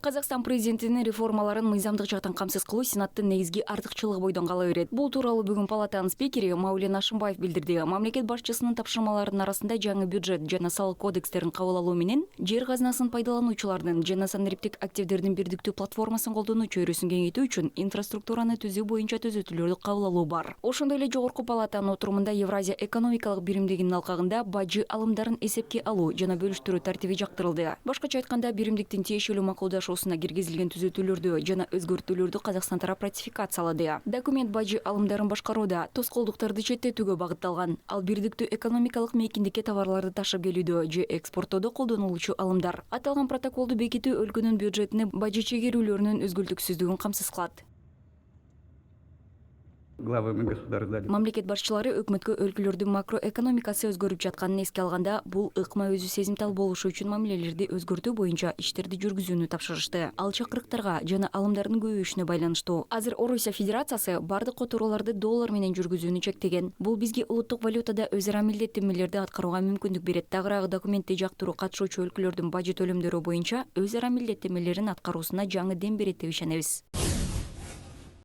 Қазақстан президентinin реформаларын мыйзамдык жактан камсыз кылуу Сенаттын негизги артыкчылыгы бойдон кала берет. Бул тууралуу бүгүн палатанын спикери Маулен Ашимбаев билдирди. Мамлекет башчысынын тапшырмаларынын арасында жаңы бюджет жана салык кодекстерин кабыл алуу менен жер казынасын пайдалануучулардын жана санариптик активдердин бирдиктүү платформасын колдонуу чөйрөсүн кеңейтүү үчүн инфраструктураны түзүү боюнча түзөтүүлөрдү кабыл алуу бар. Ошондой эле жогорку палатанын отурумунда Евразия экономикалык биримдигинин алкагында бажы алымдарын эсепке алуу жана бөлүштүрүү тартиби жактырылды. Башкача айтканда, биримдиктин тиешелүү макулдашуусуна киргизилген түзөтүүлөрдү жана өзгөртүүлөрдү Казакстан тарап ратификациялады. Документ бажы алымдарын башкарууда тоскоолдуктарды четтетүүгө багытталган. Ал бирдиктүү экономикалык мейкиндикке товарларды ташып келүүдө же экспорттоодо колдонулуучу алымдар. Аталган протоколду бекитүү өлкөнүн бюджетине бажы чегерүүлөрүнүн өзгөлтүксүздүгүн камсыз кылат. Главами государств. Мамлекет башчылары өкмөткө өлкөлөрдүн макроэкономикасы өзгөрүп жатканын эске алганда, бул ыкма өзү сезимтал болушу үчүн мамилелерди өзгөртүү боюнча иштерди жүргүзүүнү тапшырышты. Ал чакырыктарга жана алымдардын көбөйүшүнө байланыштуу. Азыр Орусия Федерациясы бардык которууларды доллар менен жүргүзүүнү чектеген. Бул бизге улуттук валютада өз ара милдеттенмелерди аткарууга мүмкүндүк берет. Тагыраак документти жактыруу катышуучу өлкөлөрдүн бажы төлөмдөрү боюнча өз ара милдеттенмелерин аткаруусуна жаңы дем берет деп ишенебиз.